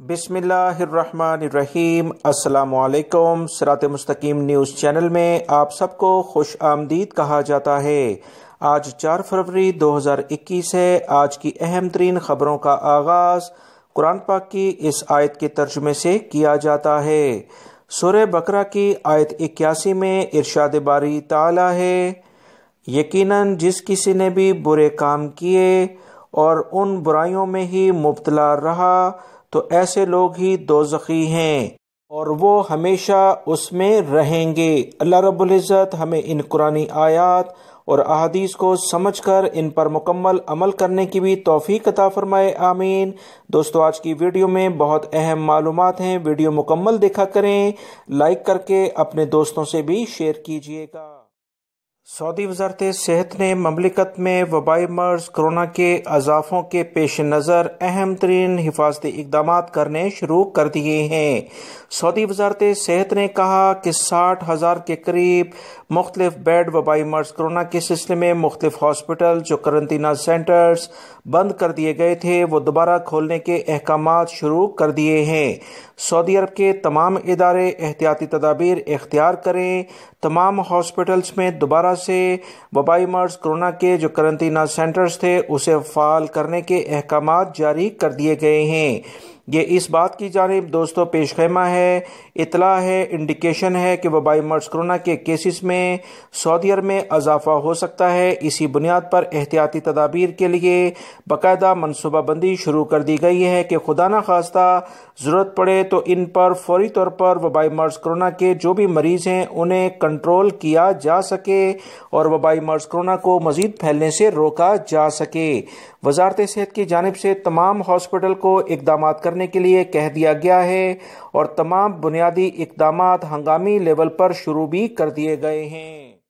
बिस्मिल्लाहिर्रहमानिर्रहीम। अस्सलामु अलैकुम। सिरात मुस्तकीम न्यूज़ चैनल में आप सबको खुश आमदीद कहा जाता है। आज 4 फरवरी 2021 है। आज की अहम तरीन खबरों का आगाज़ कुरान पाक की इस आयत के तर्जुमे से किया जाता है। सूरह बकरा की आयत 81 में इरशाद बारी ताला है, यकीनन जिस किसी ने भी बुरे काम किए और उन बुराइयों में ही मुब्तला रहा तो ऐसे लोग ही दोज़खी हैं और वो हमेशा उसमें रहेंगे। अल्लाह रब्बुल इज़्ज़त हमें इन कुरानी आयात और अहादीस को समझकर इन पर मुकम्मल अमल करने की भी तौफीक अता फरमाए, आमीन। दोस्तों, आज की वीडियो में बहुत अहम मालूमात हैं। वीडियो मुकम्मल देखा करें, लाइक करके अपने दोस्तों से भी शेयर कीजिएगा। सऊदी वज़ारत सेहत ने ममलिकत में वबाई मर्ज कोरोना के अज़ाफ़ों के पेश नज़र अहम तरीन हिफाजती इक़दामात करने शुरू कर दिए हैं। सऊदी वज़ारत सेहत ने कहा कि 60,000 के करीब मुख्तलिफ बेड वबाई मर्ज कोरोना के सिलसिले में मुख्तलिफ हॉस्पिटल जो करंतना सेंटर्स बंद कर दिए गए थे वो दोबारा खोलने के अहकामात शुरू कर दिए हैं। सऊदी अरब के तमाम इदारे एहतियाती तदाबीर इख्तियार करें। तमाम हॉस्पिटल्स में दोबारा से वबाई मर्ज कोरोना के जो करंतना सेंटर्स थे उसे फ़ाल करने के अहकामात जारी कर दिए गए हैं। ये इस बात की जानिब दोस्तों पेशखैमा है, इतला है, इंडिकेशन है कि वबाई मर्ज कोरोना के केसेस में सऊदी अरब में इजाफा हो सकता है। इसी बुनियाद पर एहतियाती तदाबीर के लिए बाकायदा मनसूबाबंदी शुरू कर दी गई है कि खुदा न खास्ता ज़रूरत पड़े तो इन पर फौरी तौर पर वबाई मर्ज कोरोना के जो भी मरीज़ हैं उन्हें कंट्रोल किया जा सके और वबाई मर्ज कोरोना को मज़ीद फैलने से रोका जा सके। वज़ारत सेहत की जानिब से तमाम हॉस्पिटल को इक़दामात करने के लिए कह दिया गया है और तमाम बुनियादी इक़दामात हंगामी लेवल पर शुरू भी कर दिए गए हैं।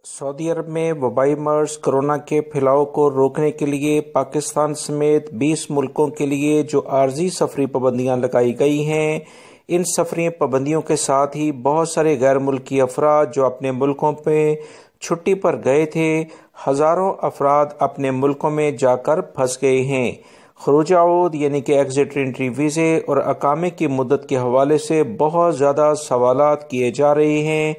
सऊदी अरब में वबाई मर्ज कोरोना के फैलाव को रोकने के लिए पाकिस्तान समेत 20 मुल्कों के लिए जो आर्जी सफरी पाबंदियां लगाई गई हैं, इन सफरी पाबंदियों के साथ ही बहुत सारे गैर मुल्की अफराद जो अपने मुल्कों में छुट्टी पर गए थे, हज़ारों अफराद अपने मुल्कों में जाकर फंस गए हैं। खरूज आऊद यानी कि एग्जिट एंट्री वीज़े और अकामे की मुद्दत के हवाले से बहुत ज़्यादा सवालात किए जा रहे हैं।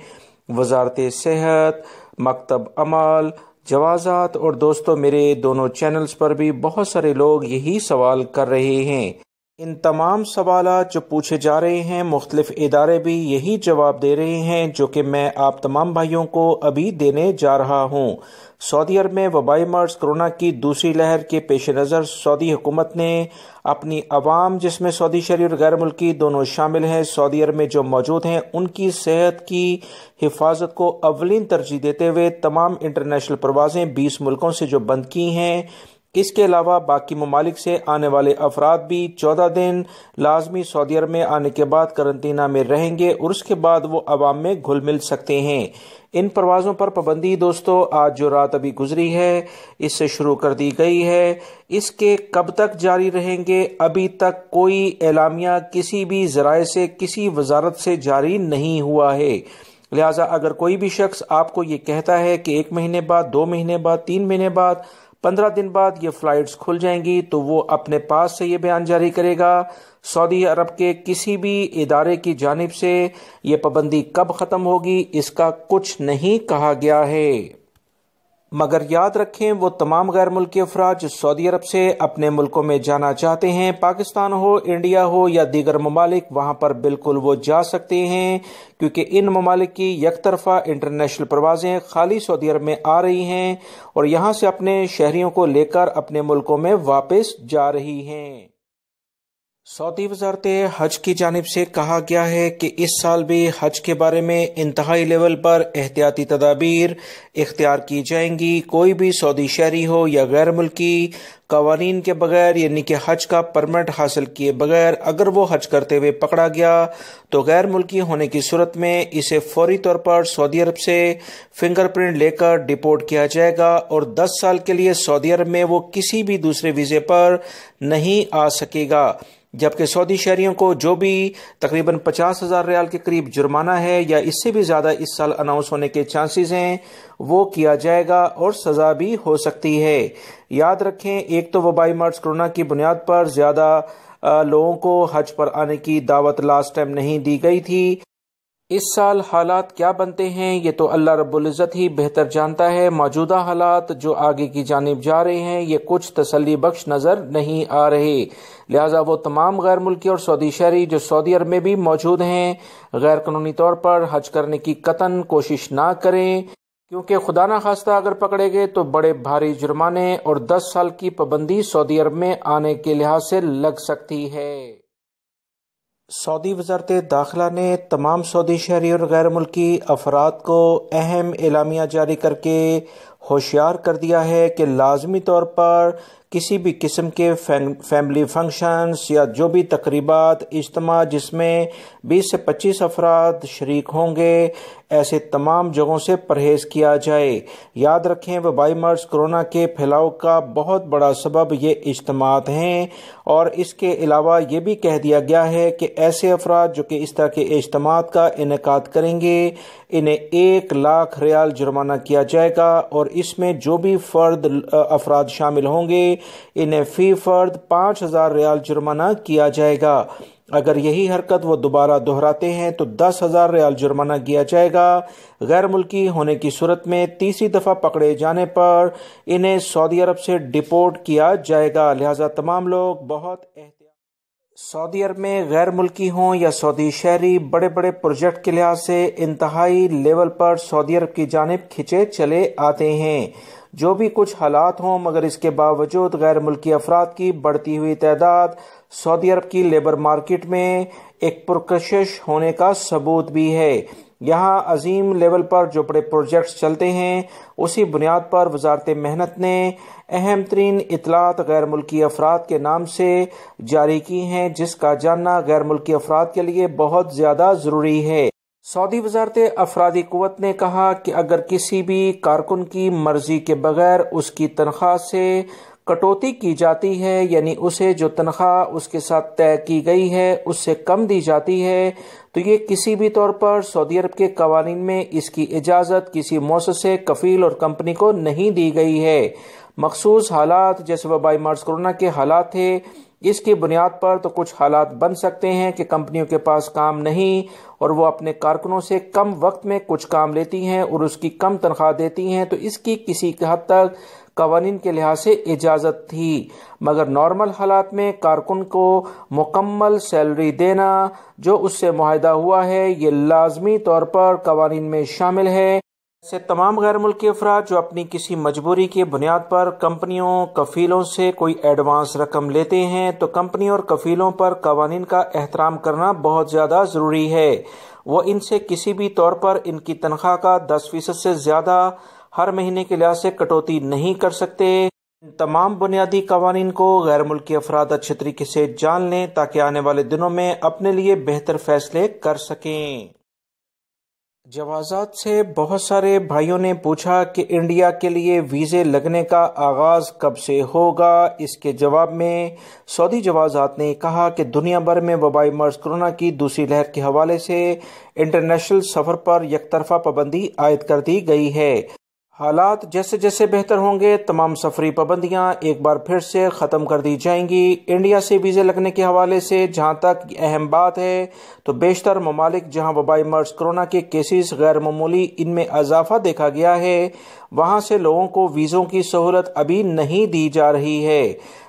वज़ारत सेहत, मकतब अमल, जवाज़ात और दोस्तों मेरे दोनों चैनल्स पर भी बहुत सारे लोग यही सवाल कर रहे हैं। इन तमाम सवालात जो पूछे जा रहे हैं मुख्तलिफ इदारे भी यही जवाब दे रहे हैं जो कि मैं आप तमाम भाइयों को अभी देने जा रहा हूँ। सऊदी अरब में वबाई मर्ज कोरोना की दूसरी लहर के पेश नज़र सऊदी हुकूमत ने अपनी अवाम जिसमें सऊदी शहरी और गैर मुल्की दोनों शामिल हैं, सऊदी अरब में जो मौजूद हैं उनकी सेहत की हिफाजत को अवलीन तरजीह देते हुए तमाम इंटरनेशनल परवाज़ें 20 मुल्कों से जो बंद की हैं, इसके अलावा बाकी ममालिक से आने वाले अफराद भी 14 दिन लाजमी सऊदी अरब में आने के बाद करंतना में रहेंगे और उसके बाद वो अवाम में घुल मिल सकते हैं। इन परवाज़ों पर पाबंदी दोस्तों आज जो रात अभी गुजरी है इससे शुरू कर दी गई है। इसके कब तक जारी रहेंगे अभी तक कोई एलामिया किसी भी ज़राए से किसी वजारत से जारी नहीं हुआ है। लिहाजा अगर कोई भी शख्स आपको ये कहता है कि 1 महीने बाद, 2 महीने बाद, 3 महीने बाद, 15 दिन बाद ये फ़्लाइट्स खुल जाएंगी तो वो अपने पास से ये बयान जारी करेगा। सऊदी अरब के किसी भी इदारे की जानिब से ये पाबंदी कब ख़त्म होगी इसका कुछ नहीं कहा गया है। मगर याद रखें वो तमाम गैर मुल्की अफराद जो सऊदी अरब से अपने मुल्कों में जाना चाहते हैं, पाकिस्तान हो, इंडिया हो या दीगर ममालिक, वहाँ पर बिल्कुल वो जा सकते हैं क्योंकि इन ममालिक की यकतरफा इंटरनेशनल परवाज़ें खाली सऊदी अरब में आ रही हैं और यहाँ से अपने शहरियों को लेकर अपने मुल्कों में वापस जा रही हैं। सऊदी वज़ारत हज की जानिब से कहा गया है कि इस साल भी हज के बारे में इंतहाई लेवल पर एहतियाती तदाबीर इख्तियार की जाएंगी। कोई भी सऊदी शहरी हो या गैर मुल्की कवानीन के बगैर यानी कि हज का परमिट हासिल किए बगैर अगर वो हज करते हुए पकड़ा गया तो गैर मुल्की होने की सूरत में इसे फौरी तौर पर सऊदी अरब से फिंगरप्रिंट लेकर डिपोर्ट किया जाएगा और 10 साल के लिए सऊदी अरब में वो किसी भी दूसरे वीज़े पर नहीं आ सकेगा। जबकि सऊदी शहरियों को जो भी तकरीबन 50,000 रियाल के करीब जुर्माना है या इससे भी ज़्यादा इस साल अनाउंस होने के चांसेस हैं वो किया जाएगा और सज़ा भी हो सकती है। याद रखें, एक तो वबाई मर्ज कोरोना की बुनियाद पर ज़्यादा लोगों को हज पर आने की दावत लास्ट टाइम नहीं दी गई थी। इस साल हालात क्या बनते हैं ये तो अल्लाह रब्बुल इज़्ज़त ही बेहतर जानता है। मौजूदा हालात जो आगे की जानिब जा रहे हैं ये कुछ तसल्ली बख्श नज़र नहीं आ रहे, लिहाजा वो तमाम गैर मुल्की और सऊदी शहरी जो सऊदी अरब में भी मौजूद हैं गैर कानूनी तौर पर हज करने की कतन कोशिश ना करें, क्योंकि खुदा न खास्ता अगर पकड़े गए तो बड़े भारी जुर्माने और 10 साल की पाबंदी सऊदी अरब में आने के लिहाज से लग सकती है। सऊदी वज़ारत दाखिला ने तमाम सऊदी शहरी और गैर मुल्की अफराद को अहम एलामिया जारी करके होशियार कर दिया है कि लाजमी तौर पर किसी भी किस्म के फैमिली फंक्शंस या जो भी तकरीबात इज्तिमा जिसमें 20 से 25 अफराद शरीक होंगे ऐसे तमाम जगहों से परहेज़ किया जाए। याद रखें वबाई मर्ज़ कोरोना के फैलाव का बहुत बड़ा सबब ये इज्तिमात हैं और इसके अलावा ये भी कह दिया गया है कि ऐसे अफराद जो कि इस तरह के इज्तिमात का इनेकाद करेंगे इन्हें 1 लाख रियाल जुर्माना किया जाएगा और इसमें जो भी फ़र्द अफराद शामिल होंगे इन्हें फ़ी फ़र्द 5,000 रियाल जुर्माना किया जाएगा। अगर यही हरकत वो दोबारा दोहराते हैं तो 10,000 रियाल जुर्माना किया जाएगा। गैर मुल्की होने की सूरत में तीसरी दफ़ा पकड़े जाने पर इन्हें सऊदी अरब से डिपोर्ट किया जाएगा, लिहाजा तमाम लोग बहुत सऊदी अरब में गैर मुल्की हों या सऊदी शहरी बड़े बड़े प्रोजेक्ट के लिहाज से इंतहाई लेवल पर सऊदी अरब की जानिब खिंचे चले आते हैं। जो भी कुछ हालात हों मगर इसके बावजूद गैर मुल्की अफराद की बढ़ती हुई तादाद सऊदी अरब की लेबर मार्केट में एक पुरकशिश होने का सबूत भी है। यहाँ अजीम लेवल पर जो बड़े प्रोजेक्ट्स चलते हैं उसी बुनियाद पर वजारत मेहनत ने अहम तरीन इतलात गैर मुल्की अफराद के नाम से जारी की हैं जिसका जानना गैर मुल्की अफराद के लिए बहुत ज़्यादा ज़रूरी है। सऊदी वजारत अफरादी कुव्वत ने कहा कि अगर किसी भी कारकुन की मर्जी के बगैर उसकी तनख्वाह से कटौती की जाती है यानी उसे जो तनख्वाह उसके साथ तय की गई है उससे कम दी जाती है तो ये किसी भी तौर पर सऊदी अरब के कवानीन में इसकी इजाज़त किसी मौससे कफील और कंपनी को नहीं दी गई है। मखसूस हालात जैसे वबाई मर्ज़ कोरोना के हालात थे इसकी बुनियाद पर तो कुछ हालात बन सकते हैं कि कंपनियों के पास काम नहीं और वो अपने कारकुनों से कम वक्त में कुछ काम लेती हैं और उसकी कम तनख्वाह देती हैं, तो इसकी किसी हद तक कवानीन के लिहाज से इजाज़त थी, मगर नॉर्मल हालात में कारकुन को मुकम्मल सैलरी देना जो उससे मुआहदा हुआ है ये लाजमी तौर पर कवानीन में शामिल है। ऐसे तमाम गैर मुल्की अफराद जो अपनी किसी मजबूरी की बुनियाद पर कंपनियों कफीलों से कोई एडवांस रकम लेते हैं तो कंपनी और कफीलों पर कवानीन का एहतराम करना बहुत ज़्यादा ज़रूरी है। वो इनसे किसी भी तौर पर इनकी तनख्वाह का 10% से ज़्यादा हर महीने के लिहाज से कटौती नहीं कर सकते। तमाम बुनियादी कवानीन को गैर मुल्की अफराद अच्छे तरीके से जान लें ताकि आने वाले दिनों में अपने लिए बेहतर फैसले कर सकें। जवाजात से बहुत सारे भाइयों ने पूछा कि इंडिया के लिए वीज़े लगने का आगाज़ कब से होगा। इसके जवाब में सऊदी जवाजात ने कहा कि दुनिया भर में वबाई मर्ज़ कोरोना की दूसरी लहर के हवाले से इंटरनेशनल सफ़र पर यकतरफा पाबंदी आयद कर दी गई है। हालात जैसे जैसे बेहतर होंगे तमाम सफरी पाबंदियां एक बार फिर से ख़त्म कर दी जाएंगी। इंडिया से वीज़े लगने के हवाले से जहां तक अहम बात है तो बेशतर ममालिक जहां वबाई मर्ज़ कोरोना के केसेस गैर मामूली इनमें इजाफा देखा गया है वहां से लोगों को वीज़ों की सहूलत अभी नहीं दी जा रही है,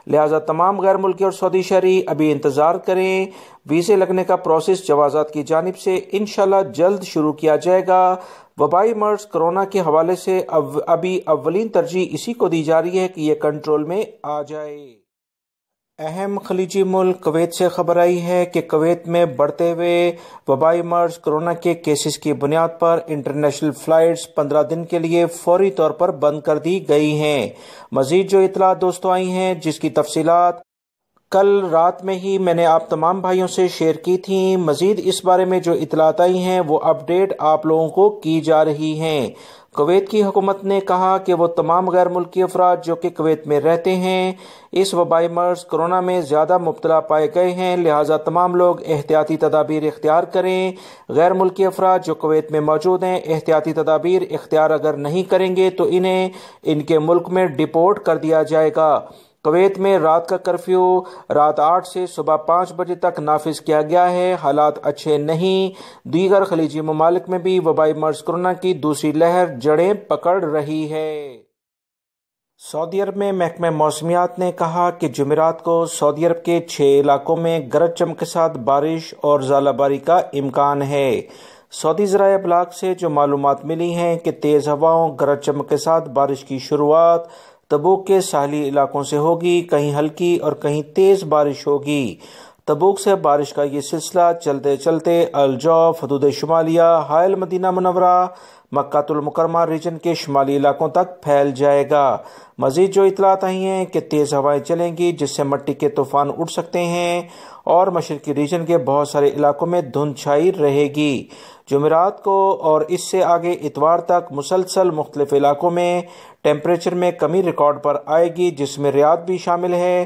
लिहाजा तमाम गैर मुल्की और सऊदी शहरी अभी इंतज़ार करें। वीज़े लगने का प्रोसेस जवाजात की जानिब से इंशाल्लाह जल्द शुरू किया जाएगा। वबाई मर्ज़ कोरोना के हवाले से अभी अव्वलीन तरजीह इसी को दी जा रही है कि ये कंट्रोल में आ जाए। अहम खलीजी मुल्क कुवैत से खबर आई है कि कुवैत में बढ़ते हुए वबाई मर्ज़ कोरोना के केसेस की बुनियाद पर इंटरनेशनल फ़्लाइट्स 15 दिन के लिए फौरी तौर पर बंद कर दी गई हैं। मज़ीद जो इतलात दोस्तों आई हैं जिसकी तफसीलात कल रात में ही मैंने आप तमाम भाइयों से शेयर की थी, मज़ीद इस बारे में जो इतलात आई हैं वो अपडेट आप लोगों को की जा रही हैं। कुवैत की हुकूमत ने कहा कि वो तमाम गैर मुल्की अफराद जो कि कुवैत में रहते हैं इस वबाई मर्ज़ कोरोना में ज़्यादा मुब्तला पाए गए हैं, लिहाजा तमाम लोग एहतियाती तदाबीर इख्तियार करें। गैर मुल्की अफराद जो कुवैत में मौजूद हैं एहतियाती तदाबीर इख्तियार अगर नहीं करेंगे तो इन्हें इनके मुल्क में डिपोर्ट कर दिया जाएगा। کویت میں رات کا کرفیو رات 8 سے صبح 5 بجے تک نافذ کیا گیا ہے۔ حالات اچھے نہیں۔ دیگر خلیجی ممالک میں بھی وبائی مرض کورونا کی دوسری لہر جڑیں پکڑ رہی ہے۔ سعودی عرب میں محکمہ موسمیات نے کہا کہ جمعرات کو سعودی عرب کے 6 علاقوں میں گرج چمک کے ساتھ بارش اور ژالہ باری کا امکان ہے۔ سعودی ذرائع ابلاغ سے جو معلومات ملی ہیں کہ تیز ہواؤں گرج چمک کے ساتھ بارش کی شروعات تبوک کے ساحلی علاقوں سے ہوگی، کہیں ہلکی اور کہیں تیز بارش ہوگی۔ تبوک سے بارش کا یہ سلسلہ چلتے چلتے الجوف، حدود شمالیہ، حائل مدینہ منورہ، مکہ المکرمہ ریجن کے شمالی علاقوں تک پھیل جائے گا۔ مزید جو اطلاعات آئی ہیں کہ تیز ہوائیں چلیں گی جس سے مٹی کے طوفان اٹھ سکتے ہیں اور مشرقی ریجن کے بہت سارے علاقوں میں دھند چھائی رہے گی۔ جمعرات کو اور اس سے آگے اتوار تک مسلسل مختلف علاقوں میں ٹیمپریچر میں کمی ریکارڈ پر آئے گی جس میں ریاض بھی شامل ہے۔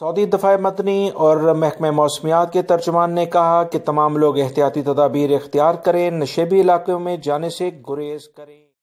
سعودی دفاع مدنی اور محکمہ موسمیات کے ترجمان نے کہا کہ تمام لوگ احتیاطی تدابیر اختیار کریں، نشیبی علاقوں میں جانے سے گریز کریں۔